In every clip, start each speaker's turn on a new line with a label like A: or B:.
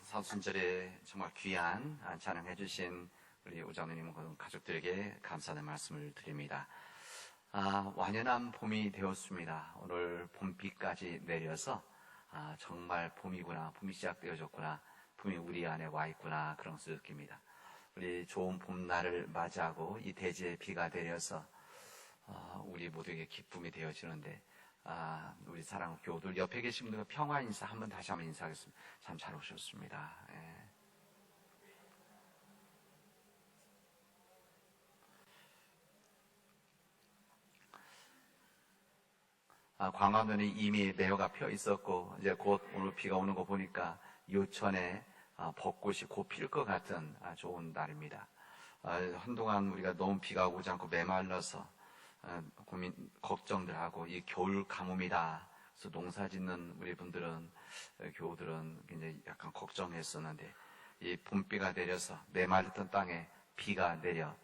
A: 사순절에 정말 귀한 찬양해 주신 우리 우장로님 가족들에게 감사의 말씀을 드립니다. 완연한 봄이 되었습니다. 오늘 봄비까지 내려서 정말 봄이구나, 봄이 시작되어졌구나, 봄이 우리 안에 와 있구나, 그런 것을 느낍니다. 우리 좋은 봄날을 맞이하고 이 대지의 비가 내려서 우리 모두에게 기쁨이 되어지는데, 우리 사랑하는 교우들 옆에 계신 분들 평화 인사 다시 한번 인사하겠습니다. 참 잘 오셨습니다. 예. 광화문에 이미 매화가 펴 있었고, 이제 곧 오늘 비가 오는 거 보니까 요천에 벚꽃이 곧 필 것 같은 좋은 날입니다. 한동안 우리가 너무 비가 오지 않고 메말라서 걱정들 하고, 이 겨울 가뭄이다. 그래서 농사 짓는 우리 분들은, 교우들은 굉장히 약간 걱정했었는데, 이 봄비가 내려서 메말랐던 땅에 비가 내려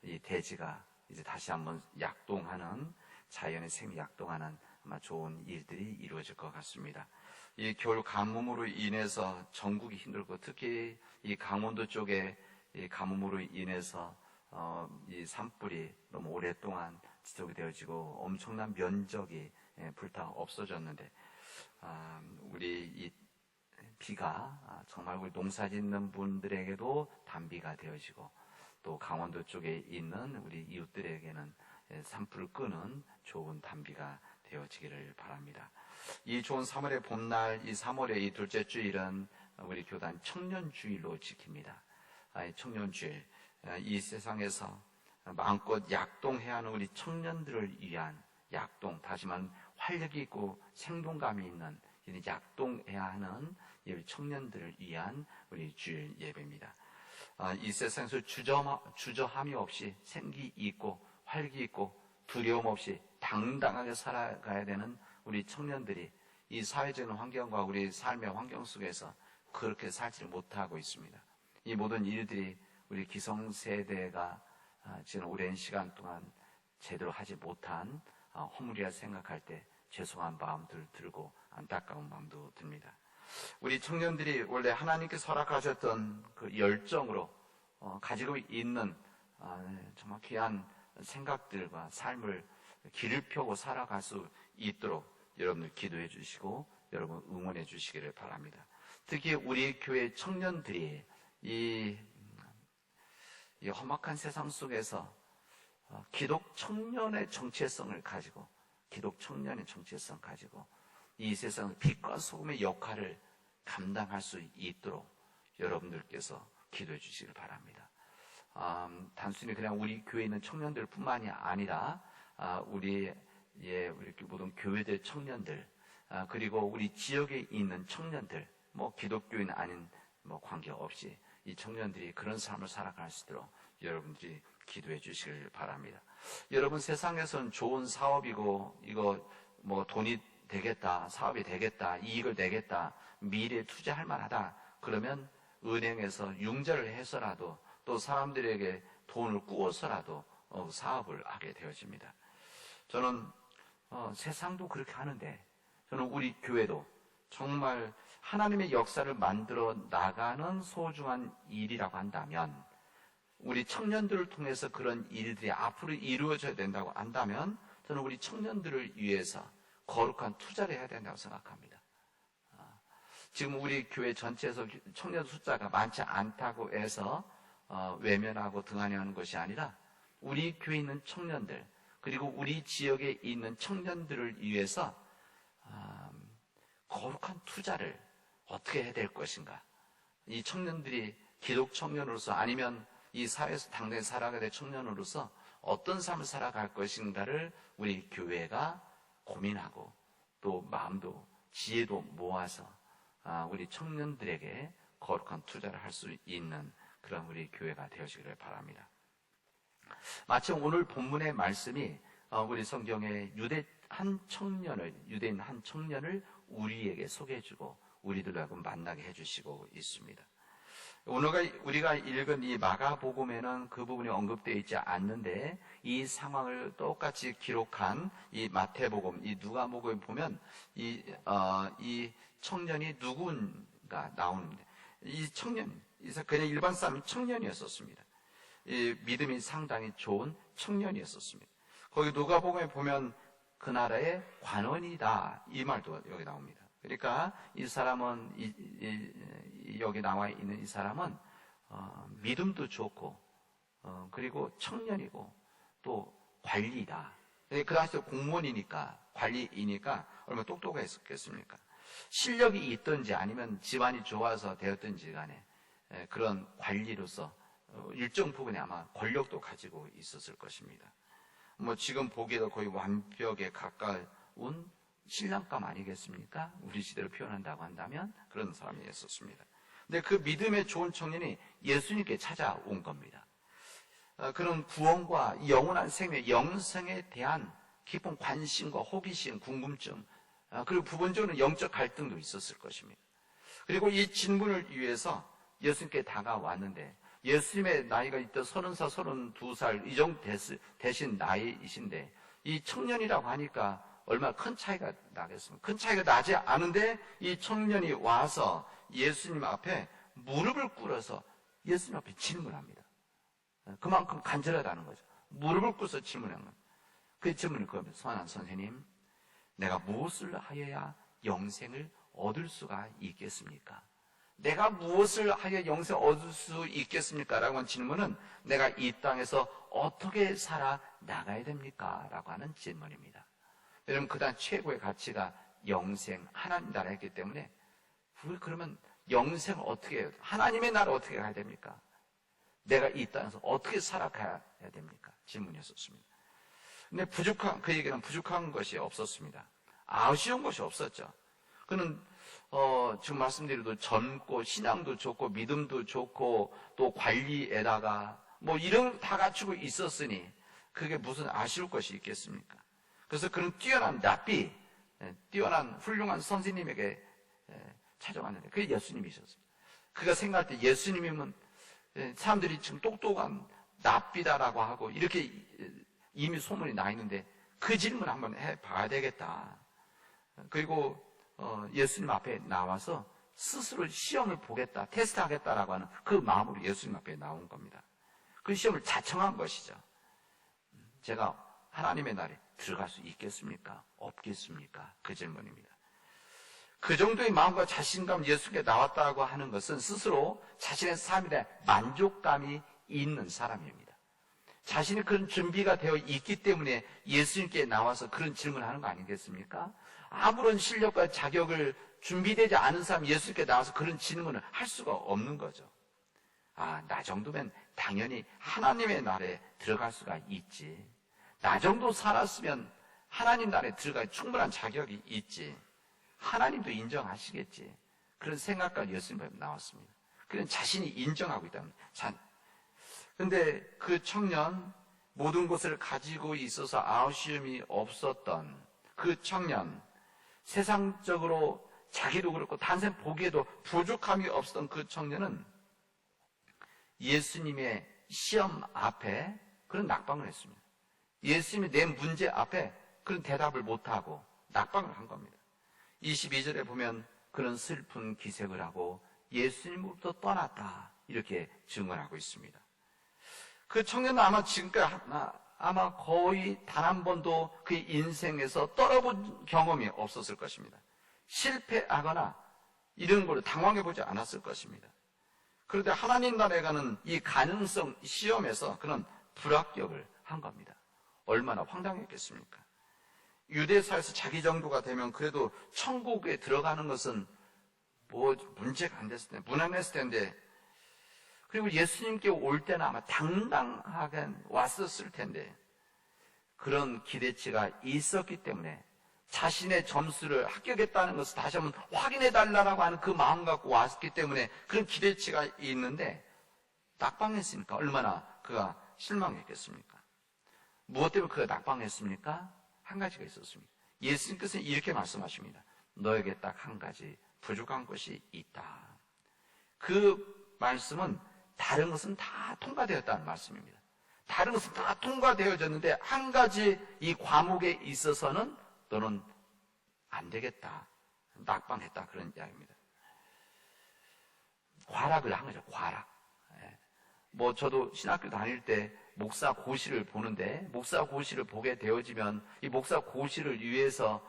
A: 이 대지가 이제 다시 한번 약동하는, 자연의 생이 약동하는 아마 좋은 일들이 이루어질 것 같습니다. 이 겨울 가뭄으로 인해서 전국이 힘들고, 특히 이 강원도 쪽에 이 가뭄으로 인해서 이 산불이 너무 오랫동안 지속이 되어지고 엄청난 면적이 불타 없어졌는데, 우리 이 비가 정말 우리 농사 짓는 분들에게도 단비가 되어지고, 또 강원도 쪽에 있는 우리 이웃들에게는 산불을 끄는 좋은 단비가 되어지기를 바랍니다. 이 좋은 3월의 봄날, 이 3월의 이 둘째 주일은 우리 교단 청년주일로 지킵니다. 이 청년주일, 이 세상에서 마음껏 약동해야 하는 우리 청년들을 위한 약동, 다시 말하면 활력이 있고 생동감이 있는 약동해야 하는 우리 청년들을 위한 우리 주일 예배입니다. 이 세상에서 주저함이 없이 생기 있고 활기 있고 두려움 없이 당당하게 살아가야 되는 우리 청년들이 이 사회적인 환경과 우리 삶의 환경 속에서 그렇게 살지를 못하고 있습니다. 이 모든 일들이 우리 기성세대가 지금 오랜 시간 동안 제대로 하지 못한 허물이라 생각할 때 죄송한 마음들 들고 안타까운 마음도 듭니다. 우리 청년들이 원래 하나님께서 허락하셨던 그 열정으로 가지고 있는 정말 귀한 생각들과 삶을 길을 펴고 살아갈 수 있도록 여러분들 기도해 주시고 여러분 응원해 주시기를 바랍니다. 특히 우리 교회 청년들이 이 험악한 세상 속에서 기독 청년의 정체성을 가지고, 기독 청년의 정체성 가지고 이 세상 빛과 소금의 역할을 감당할 수 있도록 여러분들께서 기도해 주시길 바랍니다. 단순히 그냥 우리 교회에 있는 청년들 뿐만이 아니라 우리 모든 교회들 청년들, 그리고 우리 지역에 있는 청년들, 기독교인 아닌 관계없이 이 청년들이 그런 삶을 살아갈 수 있도록 여러분들이 기도해 주시길 바랍니다. 여러분, 세상에서는 좋은 사업이고 이거 돈이 되겠다, 사업이 되겠다, 이익을 내겠다, 미래에 투자할 만하다, 그러면 은행에서 융자를 해서라도 또 사람들에게 돈을 꾸어서라도 사업을 하게 되어집니다. 저는 세상도 그렇게 하는데, 저는 우리 교회도 정말 하나님의 역사를 만들어 나가는 소중한 일이라고 한다면, 우리 청년들을 통해서 그런 일들이 앞으로 이루어져야 된다고 한다면, 저는 우리 청년들을 위해서 거룩한 투자를 해야 된다고 생각합니다. 지금 우리 교회 전체에서 청년 숫자가 많지 않다고 해서 외면하고 등한시하는 것이 아니라, 우리 교회에 있는 청년들, 그리고 우리 지역에 있는 청년들을 위해서 거룩한 투자를 어떻게 해야 될 것인가, 이 청년들이 기독 청년으로서 아니면 이 사회에서 당당히 살아가야 될 청년으로서 어떤 삶을 살아갈 것인가를 우리 교회가 고민하고 또 마음도 지혜도 모아서 우리 청년들에게 거룩한 투자를 할 수 있는 그런 우리 교회가 되어지기를 바랍니다. 마침 오늘 본문의 말씀이 우리 성경에 유대인 한 청년을 우리에게 소개해주고 우리들로 하여금 만나게 해주시고 있습니다. 오늘 우리가 읽은 이 마가복음에는 그 부분이 언급되어 있지 않는데, 이 상황을 똑같이 기록한 이 마태복음, 이 누가복음에 보면 이 청년이 누군가 나오는데, 이 청년, 그냥 일반 사람은 청년이었었습니다. 이 믿음이 상당히 좋은 청년이었었습니다. 거기 누가복음에 보면 그 나라의 관원이다 이 말도 여기 나옵니다. 그러니까 이 사람은 여기 나와 있는 이 사람은 믿음도 좋고 그리고 청년이고 또 관리다. 그 당시에 공무원이니까 관리이니까 얼마나 똑똑했겠습니까? 실력이 있든지 아니면 집안이 좋아서 되었든지 간에 그런 관리로서 일정 부분에 아마 권력도 가지고 있었을 것입니다. 뭐 지금 보기에도 거의 완벽에 가까운 신랑감 아니겠습니까? 우리 시대로 표현한다고 한다면 그런 사람이었습니다. 근데 그 믿음의 좋은 청년이 예수님께 찾아온 겁니다. 그런 구원과 영원한 생명, 영생에 대한 깊은 관심과 호기심, 궁금증, 그리고 부분적으로 영적 갈등도 있었을 것입니다. 그리고 이 질문을 위해서 예수님께 다가왔는데 예수님의 나이가 이때 30살, 32살 이 정도 되신 나이이신데 이 청년이라고 하니까 얼마나 큰 차이가 나겠습니까? 큰 차이가 나지 않은데 이 청년이 와서 예수님 앞에 무릎을 꿇어서 예수님 앞에 질문합니다. 그만큼 간절하다는 거죠. 무릎을 꿇어서 질문한 겁니다. 그 질문이 그겁니다. 선한 선생님, 내가 무엇을 하여야 영생을 얻을 수가 있겠습니까? 내가 무엇을 하여 영생을 얻을 수 있겠습니까? 라고 하는 질문은 내가 이 땅에서 어떻게 살아 나가야 됩니까? 라고 하는 질문입니다. 여러분, 그다음 최고의 가치가 영생, 하나님 나라였기 때문에 우리 그러면 영생을 어떻게 해요? 하나님의 나라 어떻게 가야 됩니까? 내가 이 땅에서 어떻게 살아가야 됩니까? 질문이었습니다. 근데 그 얘기는 부족한 것이 없었습니다. 아쉬운 것이 없었죠. 그는 지금 말씀드려도 젊고 신앙도 좋고 믿음도 좋고 또 관리에다가 뭐 이런 다 갖추고 있었으니 그게 무슨 아쉬울 것이 있겠습니까? 그래서 그는 뛰어난 랍비, 뛰어난 훌륭한 선생님에게 찾아왔는데 그게 예수님이셨어요. 그가 생각할 때 예수님이면 사람들이 지금 똑똑한 랍비다라고 하고 이렇게 이미 소문이 나 있는데 그 질문 한번 해봐야 되겠다. 그리고 예수님 앞에 나와서 스스로 시험을 보겠다, 테스트하겠다라고 하는 그 마음으로 예수님 앞에 나온 겁니다. 그 시험을 자청한 것이죠. 제가 하나님의 나라에 들어갈 수 있겠습니까? 없겠습니까? 그 질문입니다. 그 정도의 마음과 자신감 예수님께 나왔다고 하는 것은 스스로 자신의 삶에 대한 만족감이 있는 사람입니다. 자신이 그런 준비가 되어 있기 때문에 예수님께 나와서 그런 질문을 하는 거 아니겠습니까? 아무런 실력과 자격을 준비되지 않은 사람이 예수님께 나와서 그런 질문을 할 수가 없는 거죠. 나 정도면 당연히 하나님의 나라에 들어갈 수가 있지. 나 정도 살았으면 하나님 나라에 들어갈 충분한 자격이 있지. 하나님도 인정하시겠지. 그런 생각과 예수님 앞에 나왔습니다. 그런 자신이 인정하고 있다면. 근데 그 청년, 모든 것을 가지고 있어서 아쉬움이 없었던 그 청년, 세상적으로 자기도 그렇고 단순히 보기에도 부족함이 없었던 그 청년은 예수님의 시험 앞에 그런 낙방을 했습니다. 예수님이 낸 문제 앞에 그런 대답을 못하고 낙방을 한 겁니다. 22절에 보면 그런 슬픈 기색을 하고 예수님으로부터 떠났다 이렇게 증언하고 있습니다. 그 청년은 아마 지금까지 아마 거의 단 한 번도 그의 인생에서 떨어본 경험이 없었을 것입니다. 실패하거나 이런 걸로 당황해보지 않았을 것입니다. 그런데 하나님 나라에 가는 이 가능성 시험에서 그는 불합격을 한 겁니다. 얼마나 황당했겠습니까? 유대사에서 자기 정도가 되면 그래도 천국에 들어가는 것은 뭐 문제가 안 됐을 텐데, 무난했을 텐데, 그리고 예수님께 올 때는 아마 당당하게 왔었을 텐데, 그런 기대치가 있었기 때문에 자신의 점수를 합격했다는 것을 다시 한번 확인해달라고 하는 그 마음 갖고 왔기 때문에 그런 기대치가 있는데 낙방했으니까 얼마나 그가 실망했겠습니까? 무엇 때문에 그가 낙방했습니까? 한 가지가 있었습니다. 예수님께서는 이렇게 말씀하십니다. 너에게 딱 한 가지 부족한 것이 있다. 그 말씀은 다른 것은 다 통과되었다는 말씀입니다. 다른 것은 다 통과되어졌는데 한 가지 이 과목에 있어서는 너는 안 되겠다. 낙방했다. 그런 이야기입니다. 과락을 한 거죠. 과락. 뭐 저도 신학교 다닐 때 목사 고시를 보는데, 목사 고시를 보게 되어지면 이 목사 고시를 위해서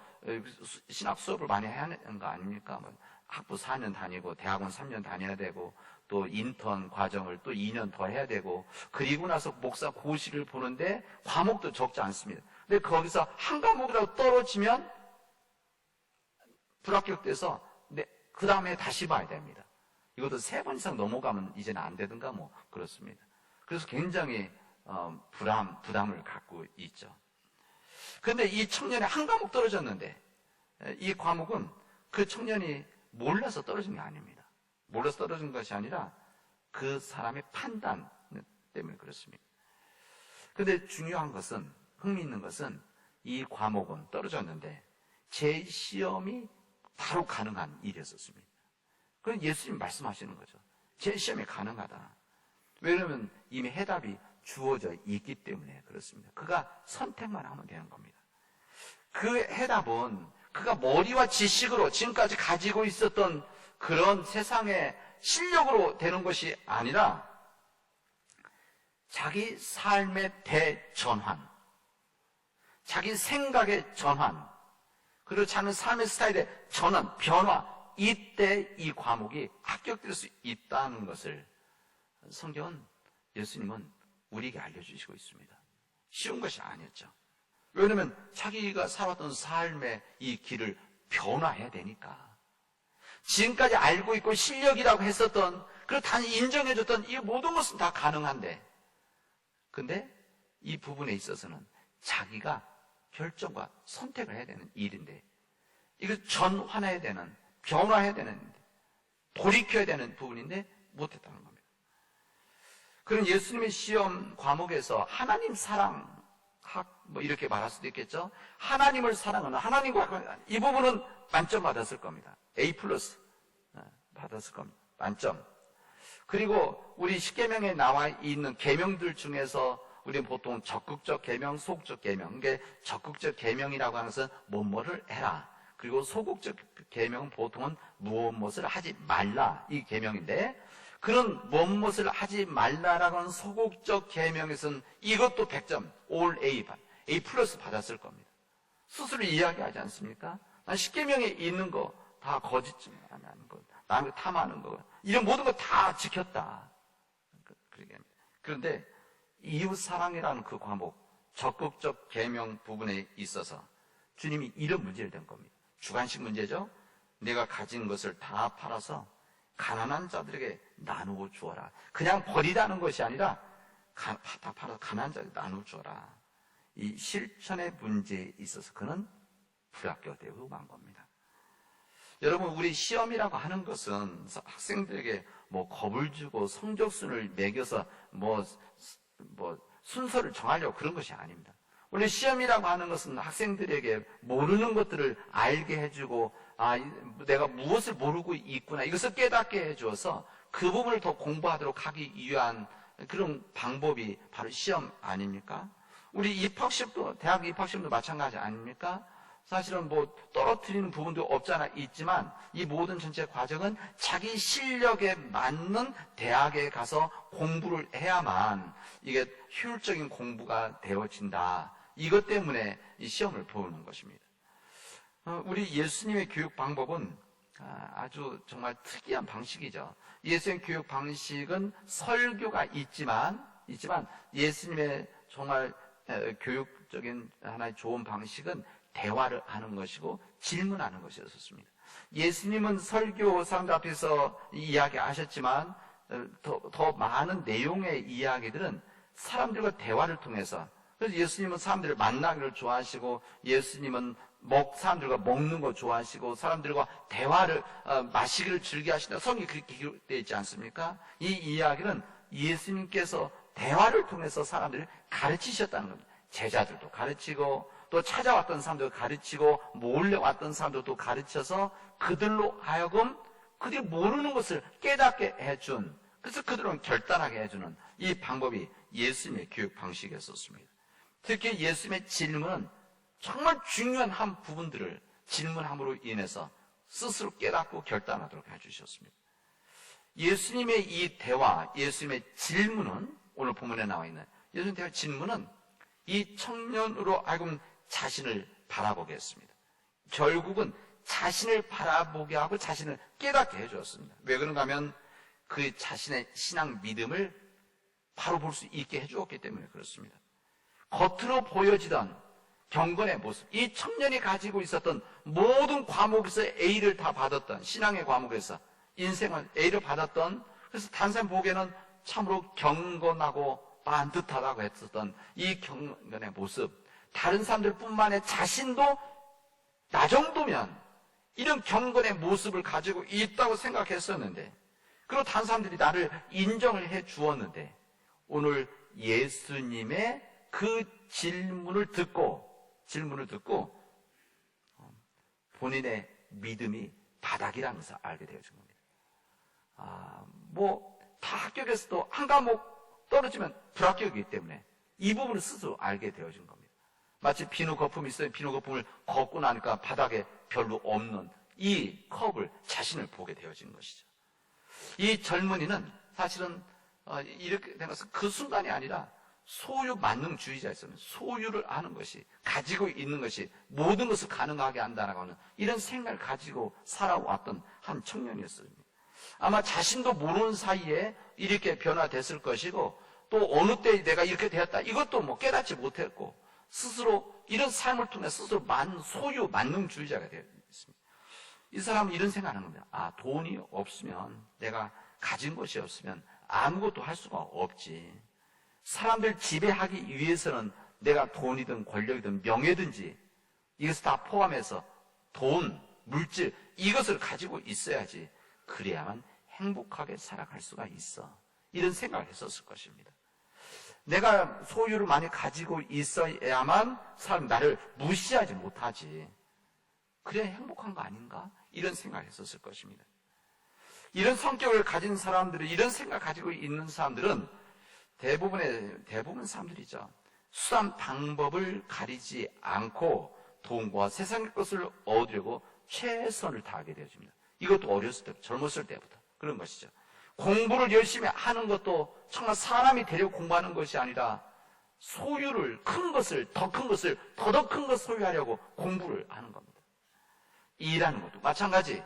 A: 신학 수업을 많이 해야 하는 거 아닙니까? 뭐 학부 4년 다니고 대학원 3년 다녀야 되고 또 인턴 과정을 또 2년 더 해야 되고, 그리고 나서 목사 고시를 보는데 과목도 적지 않습니다. 근데 거기서 한 과목이라도 떨어지면 불합격돼서 그 다음에 다시 봐야 됩니다. 이것도 3번 이상 넘어가면 이제는 안 되든가 뭐 그렇습니다. 그래서 굉장히 부담을 갖고 있죠. 그런데 이 청년이 한 과목 떨어졌는데, 이 과목은 그 청년이 몰라서 떨어진 게 아닙니다. 몰라서 떨어진 것이 아니라 그 사람의 판단 때문에 그렇습니다. 그런데 중요한 것은, 흥미있는 것은 이 과목은 떨어졌는데 재시험이 바로 가능한 일이었습니다. 그건 예수님 말씀하시는 거죠. 재시험이 가능하다. 왜냐하면 이미 해답이 주어져 있기 때문에 그렇습니다. 그가 선택만 하면 되는 겁니다. 그 해답은 그가 머리와 지식으로 지금까지 가지고 있었던 그런 세상의 실력으로 되는 것이 아니라 자기 삶의 대전환, 자기 생각의 전환, 그리고 자기 삶의 스타일의 전환, 변화, 이때 이 과목이 합격될 수 있다는 것을 성경은, 예수님은 우리에게 알려주시고 있습니다. 쉬운 것이 아니었죠. 왜냐하면 자기가 살았던 삶의 이 길을 변화해야 되니까. 지금까지 알고 있고 실력이라고 했었던, 그리고 단지 인정해줬던 이 모든 것은 다 가능한데, 근데 이 부분에 있어서는 자기가 결정과 선택을 해야 되는 일인데, 이걸 전환해야 되는, 변화해야 되는, 돌이켜야 되는 부분인데 못했다는 겁니다. 그런 예수님의 시험 과목에서 하나님 사랑학, 뭐 이렇게 말할 수도 있겠죠. 하나님을 사랑하는, 하나님과 이 부분은 만점 받았을 겁니다. A+ 받았을 겁니다. 만점. 그리고 우리 십계명에 나와 있는 계명들 중에서 우리는 보통 적극적 계명, 소극적 계명. 그러니까 적극적 계명이라고 하는 것은 뭐뭐를 해라. 그리고 소극적 계명은 보통은 무엇을 하지 말라, 이 계명인데, 그런 무엇을 하지 말라라고 하는 소극적 계명에서는 이것도 100점, all A+ 받았을 겁니다. 스스로 이야기하지 않습니까? 난 십계명에 있는 거 다 거짓말 안 하는 거, 남을 탐하는 거, 이런 모든 거 다 지켰다. 그런데 이웃사랑이라는 그 과목, 적극적 계명 부분에 있어서 주님이 이런 문제를 낸 겁니다. 주관식 문제죠. 내가 가진 것을 다 팔아서 가난한 자들에게 나누어 주어라. 그냥 버리라는 것이 아니라 다 팔아서 가난한 자들에게 나누어 주어라. 이 실천의 문제에 있어서 그는 불합격되고 만 겁니다. 여러분, 우리 시험이라고 하는 것은 학생들에게 뭐 겁을 주고 성적순을 매겨서 뭐 순서를 정하려고 그런 것이 아닙니다. 원래 시험이라고 하는 것은 학생들에게 모르는 것들을 알게 해주고, 내가 무엇을 모르고 있구나, 이것을 깨닫게 해주어서 그 부분을 더 공부하도록 하기 위한 그런 방법이 바로 시험 아닙니까? 우리 입학시험도, 대학 입학시험도 마찬가지 아닙니까? 사실은 뭐 떨어뜨리는 부분도 없잖아 있지만, 이 모든 전체 과정은 자기 실력에 맞는 대학에 가서 공부를 해야만 이게 효율적인 공부가 되어진다. 이것 때문에 이 시험을 보는 것입니다. 우리 예수님의 교육 방법은 아주 정말 특이한 방식이죠. 예수님의 교육 방식은 설교가 있지만 예수님의 정말 교육적인 하나의 좋은 방식은 대화를 하는 것이고 질문하는 것이었습니다. 예수님은 설교 사람들 앞에서 이야기하셨지만 더 많은 내용의 이야기들은 사람들과 대화를 통해서, 그래서 예수님은 사람들을 만나기를 좋아하시고, 예수님은 사람들과 먹는 거 좋아하시고, 사람들과 대화를 마시기를 즐겨하신다. 성경이 그렇게 기록되어 있지 않습니까? 이 이야기는 예수님께서 대화를 통해서 사람들을 가르치셨다는 겁니다. 제자들도 가르치고, 또 찾아왔던 사람들도 가르치고, 몰래 왔던 사람들도 가르쳐서 그들로 하여금 그들이 모르는 것을 깨닫게 해준, 그래서 그들은 결단하게 해주는 이 방법이 예수님의 교육 방식이었습니다. 특히 예수님의 질문은 정말 중요한 한 부분들을 질문함으로 인해서 스스로 깨닫고 결단하도록 해주셨습니다. 예수님의 이 대화, 예수님의 질문은, 오늘 본문에 나와 있는 예수님의 대화 질문은 이 청년으로 하여금 자신을 바라보게 했습니다. 결국은 자신을 바라보게 하고 자신을 깨닫게 해주었습니다. 왜 그런가 하면 그 자신의 신앙 믿음을 바로 볼 수 있게 해주었기 때문에 그렇습니다. 겉으로 보여지던 경건의 모습, 이 청년이 가지고 있었던 모든 과목에서 A를 다 받았던, 신앙의 과목에서 인생은 A를 받았던, 그래서 다른 사람 보기에는 참으로 경건하고 반듯하다고 했었던 이 경건의 모습, 다른 사람들 뿐만 아니라 자신도 나 정도면 이런 경건의 모습을 가지고 있다고 생각했었는데, 그리고 다른 사람들이 나를 인정을 해 주었는데, 오늘 예수님의 그 질문을 듣고 본인의 믿음이 바닥이라는 것을 알게 되어진 겁니다. 다 합격해서도 한 과목 떨어지면 불합격이기 때문에 이 부분을 스스로 알게 되어진 겁니다. 마치 비누 거품이 있어요. 비누 거품을 걷고 나니까 바닥에 별로 없는 이 컵을 자신을 보게 되어진 것이죠. 이 젊은이는 사실은 이렇게 된 것은 그 순간이 아니라 소유 만능주의자였습니다. 소유를 아는 것이, 가지고 있는 것이 모든 것을 가능하게 한다라고 하는 이런 생각을 가지고 살아왔던 한 청년이었습니다. 아마 자신도 모르는 사이에 이렇게 변화됐을 것이고, 또 어느 때 내가 이렇게 되었다 이것도 깨닫지 못했고, 스스로 이런 삶을 통해 스스로 소유 만능주의자가 되었습니다. 이 사람은 이런 생각을 하는 겁니다. 돈이 없으면, 내가 가진 것이 없으면 아무것도 할 수가 없지. 사람들 지배하기 위해서는 내가 돈이든 권력이든 명예든지 이것을 다 포함해서 돈, 물질, 이것을 가지고 있어야지. 그래야만 행복하게 살아갈 수가 있어. 이런 생각을 했었을 것입니다. 내가 소유를 많이 가지고 있어야만 사람이 나를 무시하지 못하지. 그래야 행복한 거 아닌가? 이런 생각을 했었을 것입니다. 이런 성격을 가진 사람들이, 이런 생각을 가지고 있는 사람들은 대부분 사람들이죠. 수단 방법을 가리지 않고 돈과 세상의 것을 얻으려고 최선을 다하게 되어집니다. 이것도 어렸을 때부터, 젊었을 때부터 그런 것이죠. 공부를 열심히 하는 것도 정말 사람이 되려고 공부하는 것이 아니라 소유를, 큰 것을, 더 큰 것을, 더 큰 것을 소유하려고 공부를 하는 겁니다. 일하는 것도 마찬가지.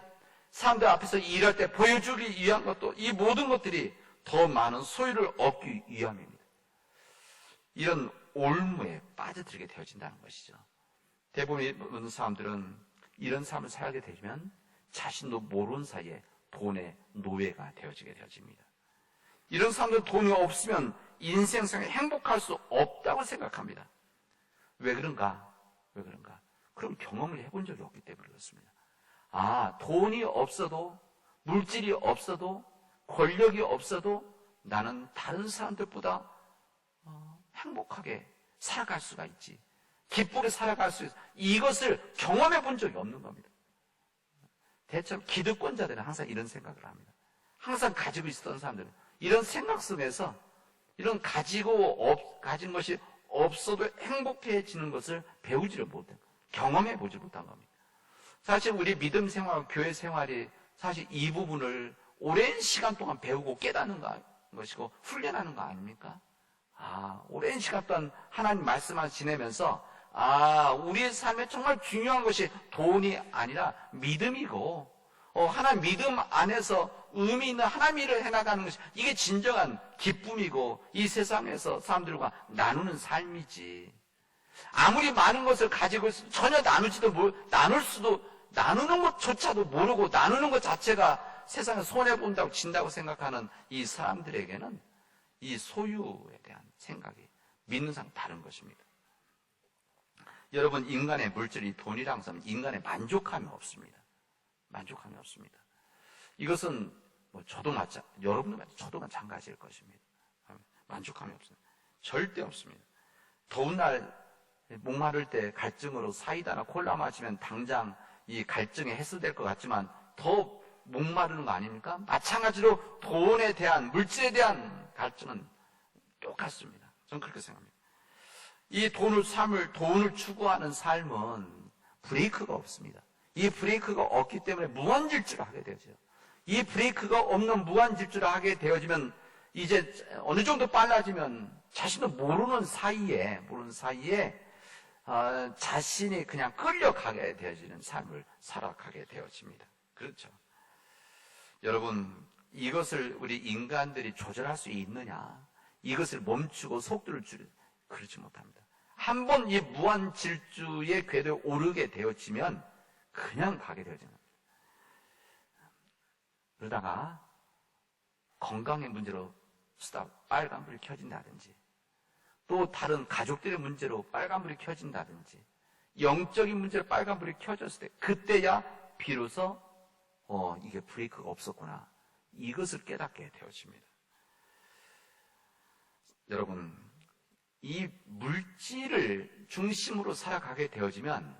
A: 사람들 앞에서 일할 때 보여주기 위한 것도, 이 모든 것들이 더 많은 소유를 얻기 위함입니다. 이런 올무에 빠져들게 되어진다는 것이죠. 대부분 사람들은 이런 삶을 살게 되면 자신도 모르는 사이에 돈의 노예가 되어지게 되어집니다. 이런 사람들은 돈이 없으면 인생상에 행복할 수 없다고 생각합니다. 왜 그런가? 그럼 경험을 해본 적이 없기 때문에 그렇습니다. 돈이 없어도, 물질이 없어도, 권력이 없어도 나는 다른 사람들보다 행복하게 살아갈 수가 있지. 기쁘게 살아갈 수 있어. 이것을 경험해 본 적이 없는 겁니다. 대체로 기득권자들은 항상 이런 생각을 합니다. 항상 가지고 있었던 사람들은 이런 생각 속에서 이런 가진 것이 없어도 행복해지는 것을 배우지를 못해요. 경험해 보지 못한 겁니다. 사실 우리 믿음 생활, 교회 생활이 사실 이 부분을 오랜 시간 동안 배우고 깨닫는 것이고 훈련하는 거 아닙니까? 오랜 시간 동안 하나님 말씀을 지내면서 우리의 삶에 정말 중요한 것이 돈이 아니라 믿음이고, 하나님 믿음 안에서 의미 있는 하나님 일을 해나가는 것이 이게 진정한 기쁨이고, 이 세상에서 사람들과 나누는 삶이지. 아무리 많은 것을 가지고 있어도 전혀 나누는 것조차도 모르고 나누는 것 자체가 세상에 손해본다고 진다고 생각하는 이 사람들에게는 이 소유에 대한 생각이 믿는 사람 다른 것입니다. 여러분, 인간의 물질이 돈이라는 것은 인간의 만족함이 없습니다. 이것은 저도 마찬가지일 것입니다. 만족함이 없습니다. 절대 없습니다. 더운 날 목마를 때 갈증으로 사이다나 콜라 마시면 당장 이 갈증이 해소될 것 같지만 더 목마르는 거 아닙니까? 마찬가지로 돈에 대한, 물질에 대한 갈증은 똑같습니다. 저는 그렇게 생각합니다. 이 돈을 추구하는 삶은 브레이크가 없습니다. 이 브레이크가 없기 때문에 무한질주를 하게 되죠. 이 브레이크가 없는 무한 질주를 하게 되어지면 이제 어느 정도 빨라지면 자신도 모르는 사이에 자신이 그냥 끌려가게 되어지는 삶을 살아가게 되어집니다. 그렇죠. 여러분, 이것을 우리 인간들이 조절할 수 있느냐? 이것을 멈추고 속도를 그렇지 못합니다. 한번 이 무한 질주의 궤도에 오르게 되어지면 그냥 가게 되어지는 겁니다. 그러다가 건강의 문제로 빨간불이 켜진다든지, 또 다른 가족들의 문제로 빨간불이 켜진다든지, 영적인 문제로 빨간불이 켜졌을 때 그때야 비로소 이게 브레이크가 없었구나, 이것을 깨닫게 되어집니다. 여러분, 이 물질을 중심으로 살아가게 되어지면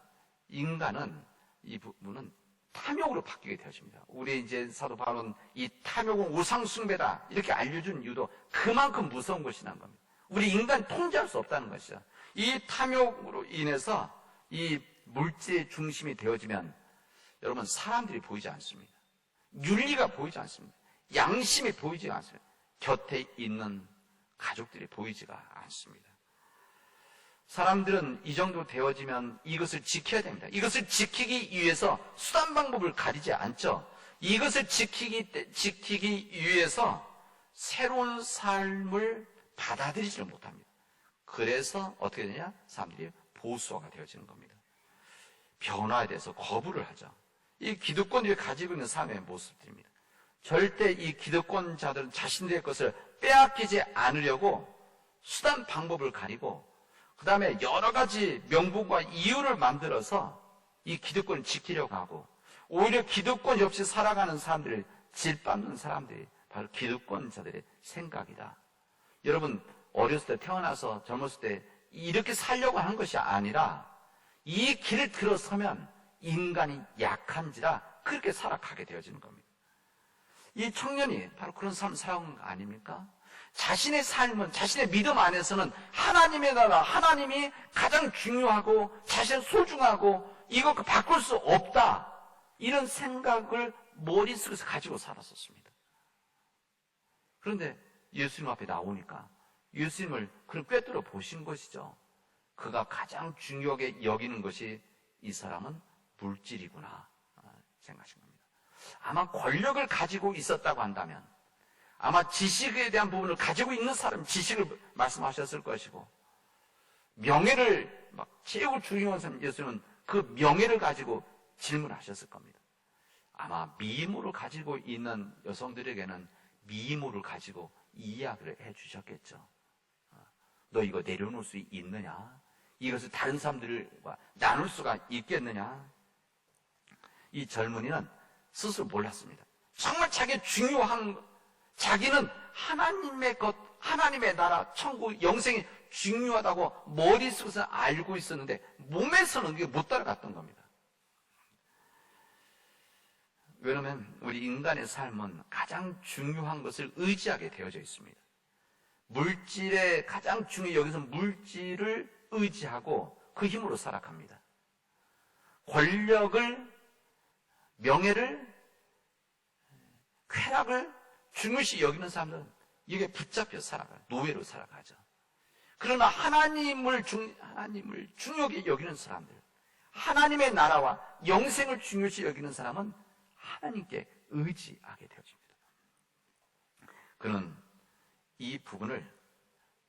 A: 인간은, 이 부분은 탐욕으로 바뀌게 되어집니다. 우리 이제 사도 바울은 이 탐욕은 우상숭배다 이렇게 알려준 이유도 그만큼 무서운 것이라는 겁니다. 우리 인간 통제할 수 없다는 것이죠. 이 탐욕으로 인해서 이 물질의 중심이 되어지면 여러분, 사람들이 보이지 않습니다. 윤리가 보이지 않습니다. 양심이 보이지 않습니다. 곁에 있는 가족들이 보이지가 않습니다. 사람들은 이 정도 되어지면 이것을 지켜야 됩니다. 이것을 지키기 위해서 수단 방법을 가리지 않죠. 이것을 지키기 위해서 새로운 삶을 받아들이지를 못합니다. 그래서 어떻게 되냐? 사람들이 보수화가 되어지는 겁니다. 변화에 대해서 거부를 하죠. 이 기득권들이 가지고 있는 삶의 모습들입니다. 절대 이 기득권자들은 자신들의 것을 빼앗기지 않으려고 수단 방법을 가리고, 그 다음에 여러 가지 명분과 이유를 만들어서 이 기득권을 지키려고 하고, 오히려 기득권이 없이 살아가는 사람들을 질밟는 사람들이 바로 기득권자들의 생각이다. 여러분, 어렸을 때, 태어나서 젊었을 때 이렇게 살려고 하는 것이 아니라 이 길을 들어서면 인간이 약한지라 그렇게 살아가게 되어지는 겁니다. 이 청년이 바로 그런 삶을 살아온 거 아닙니까? 자신의 삶은, 자신의 믿음 안에서는 하나님의 나라, 하나님이 가장 중요하고 자신은 소중하고 이거 바꿀 수 없다, 이런 생각을 머릿속에서 가지고 살았었습니다. 그런데 예수님 앞에 나오니까 예수님을 그런 꿰뚫어 보신 것이죠. 그가 가장 중요하게 여기는 것이 이 사람은 물질이구나 생각하신 겁니다. 아마 권력을 가지고 있었다고 한다면, 아마 지식에 대한 부분을 가지고 있는 사람, 지식을 말씀하셨을 것이고, 명예를 최고 중요한 사람, 예수님은 그 명예를 가지고 질문하셨을 겁니다. 아마 미모를 가지고 있는 여성들에게는 미모를 가지고 이야기를 해주셨겠죠. 너 이거 내려놓을 수 있느냐? 이것을 다른 사람들과 나눌 수가 있겠느냐? 이 젊은이는 스스로 몰랐습니다. 정말 자기 중요한, 자기는 하나님의 것, 하나님의 나라, 천국, 영생이 중요하다고 머릿속에서 알고 있었는데 몸에서는 그게 못 따라갔던 겁니다. 왜냐하면 우리 인간의 삶은 가장 중요한 것을 의지하게 되어져 있습니다. 물질의 가장 중요한, 여기서 물질을 의지하고 그 힘으로 살아갑니다. 권력을, 명예를, 쾌락을 중요시 여기는 사람들은 이게 붙잡혀 살아가요. 노예로 살아가죠. 그러나 하나님을 중요하게 여기는 사람들, 하나님의 나라와 영생을 중요시 여기는 사람은 하나님께 의지하게 되어집니다. 그는 이 부분을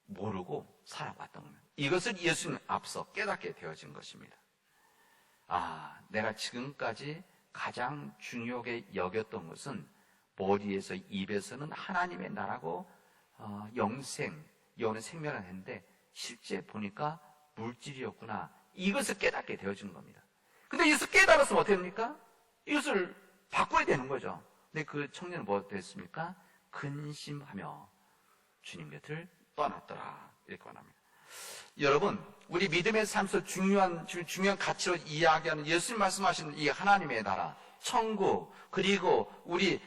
A: 모르고 살아왔던 겁니다. 이것을 예수님 앞서 깨닫게 되어진 것입니다. 아, 내가 지금까지 가장 중요하게 여겼던 것은 머리에서 입에서는 하나님의 나라고 영생, 영원한 생명을 했는데 실제 보니까 물질이었구나. 이것을 깨닫게 되어진 겁니다. 근데 이것을 깨달았으면 어떻게 됩니까? 이것을 바꿔야 되는 거죠. 근데 그 청년은 뭐 됐습니까? 근심하며 주님 곁을 떠났더라. 이렇게 말합니다. 여러분, 우리 믿음의 삶에서 중요한 가치로 이야기하는 예수님 말씀하시는 이 하나님의 나라, 천국, 그리고 우리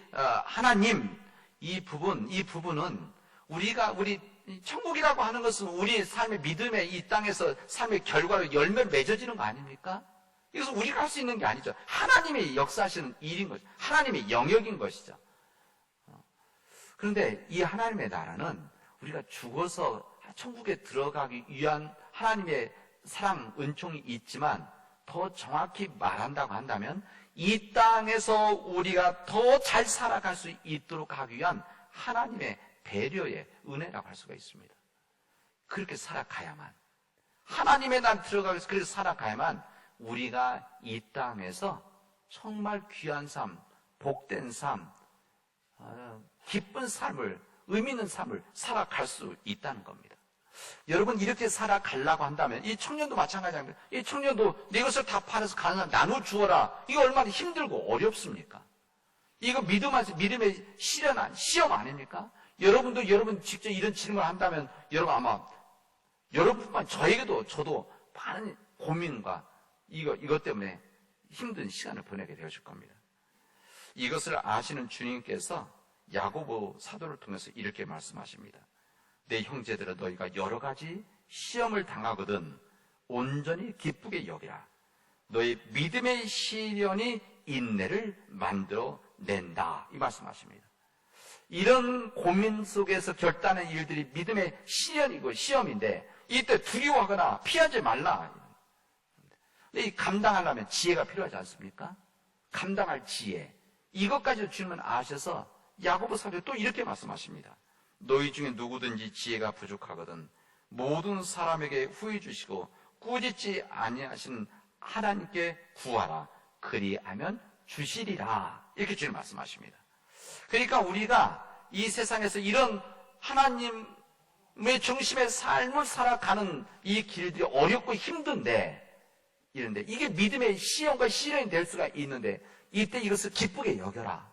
A: 하나님, 이 부분은 우리 천국이라고 하는 것은 우리 삶의 믿음의 이 땅에서 삶의 결과로 열매 맺어지는 거 아닙니까? 이것은 우리가 할 수 있는 게 아니죠. 하나님의 역사하시는 일인 것이죠. 하나님의 영역인 것이죠. 그런데 이 하나님의 나라는 우리가 죽어서 천국에 들어가기 위한 하나님의 사랑, 은총이 있지만 더 정확히 말한다고 한다면 이 땅에서 우리가 더 잘 살아갈 수 있도록 하기 위한 하나님의 배려의 은혜라고 할 수가 있습니다. 그렇게 살아가야만, 하나님의 날 들어가기 위해서 그렇게 살아가야만 우리가 이 땅에서 정말 귀한 삶, 복된 삶, 기쁜 삶을, 의미 있는 삶을 살아갈 수 있다는 겁니다. 여러분, 이렇게 살아가려고 한다면 이 청년도 마찬가지입니다. 이 청년도 내 것을 다 팔아서 가는 사람 나눠 주어라. 이거 얼마나 힘들고 어렵습니까? 이거 믿음의 시험 아닙니까? 여러분도 여러분 직접 이런 질문을 한다면 여러분 아마 여러분뿐만 저에게도 저도 많은 고민과 이것 때문에 힘든 시간을 보내게 되어질 겁니다. 이것을 아시는 주님께서 야고보 사도를 통해서 이렇게 말씀하십니다. 내 형제들아, 너희가 여러 가지 시험을 당하거든 온전히 기쁘게 여기라. 너희 믿음의 시련이 인내를 만들어 낸다. 이 말씀하십니다. 이런 고민 속에서 결단한 일들이 믿음의 시련이고 시험인데 이때 두려워하거나 피하지 말라. 근데 이 감당하려면 지혜가 필요하지 않습니까? 감당할 지혜. 이것까지도 주님은 아셔서 야고보 사도에 또 이렇게 말씀하십니다. 너희 중에 누구든지 지혜가 부족하거든 모든 사람에게 후해 주시고 꾸짖지 아니하시는 하나님께 구하라. 그리하면 주시리라. 이렇게 주님 말씀하십니다. 그러니까 우리가 이 세상에서 이런 하나님의 중심의 삶을 살아가는 이 길들이 어렵고 힘든데, 이런데 이게 믿음의 시험과 시련이 될 수가 있는데 이때 이것을 기쁘게 여겨라.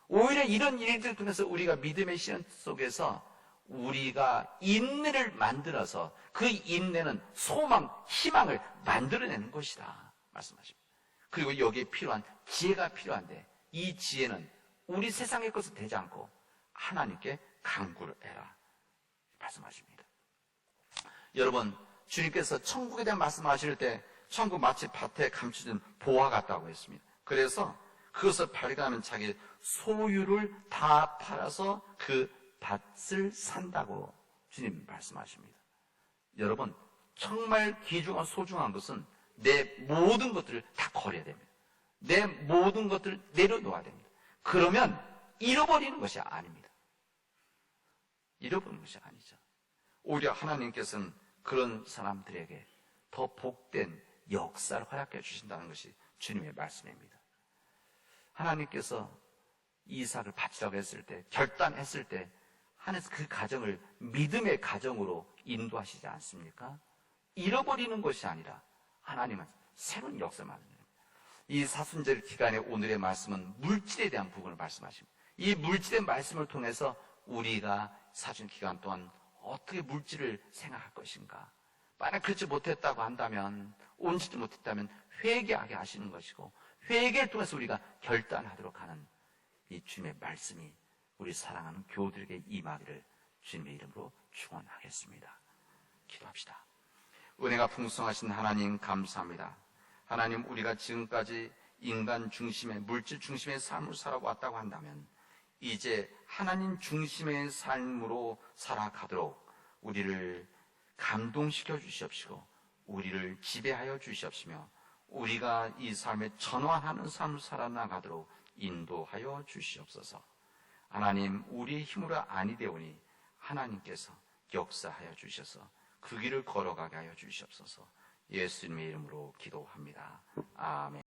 A: 오히려 이런 일들을 통해서 우리가 믿음의 시련 속에서 우리가 인내를 만들어서 그 인내는 소망, 희망을 만들어내는 것이다 말씀하십니다. 그리고 여기에 필요한 지혜가 필요한데 이 지혜는 우리 세상의 것은 되지 않고 하나님께 간구를 해라 말씀하십니다. 여러분, 주님께서 천국에 대한 말씀하실 때 천국 마치 밭에 감춰진 보화 같다고 했습니다. 그래서 그것을 발견하면 자기 소유를 다 팔아서 그 밭을 산다고 주님 말씀하십니다. 여러분, 정말 귀중한 소중한 것은 내 모든 것들을 다 버려야 됩니다. 내 모든 것들을 내려놓아야 됩니다. 그러면 잃어버리는 것이 아닙니다. 잃어버리는 것이 아니죠. 오히려 하나님께서는 그런 사람들에게 더 복된 역사를 허락해 주신다는 것이 주님의 말씀입니다. 하나님께서 이삭을 바치라고 했을 때, 결단했을 때 하나님께서 그 가정을 믿음의 가정으로 인도하시지 않습니까? 잃어버리는 것이 아니라 하나님은 새로운 역사를 만듭니다. 이 사순절 기간의 오늘의 말씀은 물질에 대한 부분을 말씀하십니다. 이 물질의 말씀을 통해서 우리가 사순 기간 동안 어떻게 물질을 생각할 것인가, 만약 그렇지 못했다고 한다면, 온지도 못했다면 회개하게 하시는 것이고, 회개를 통해서 우리가 결단하도록 하는 이 주님의 말씀이 우리 사랑하는 교우들에게 임하기를 주님의 이름으로 축원하겠습니다. 기도합시다. 은혜가 풍성하신 하나님 감사합니다. 하나님, 우리가 지금까지 인간 중심의, 물질 중심의 삶을 살아왔다고 한다면 이제 하나님 중심의 삶으로 살아가도록 우리를 감동시켜 주시옵시고 우리를 지배하여 주시옵시며 우리가 이 삶에 전환하는 삶을 살아나가도록 인도하여 주시옵소서. 하나님, 우리의 힘으로 아니 되오니 하나님께서 역사하여 주셔서 그 길을 걸어가게 하여 주시옵소서. 예수님의 이름으로 기도합니다. 아멘.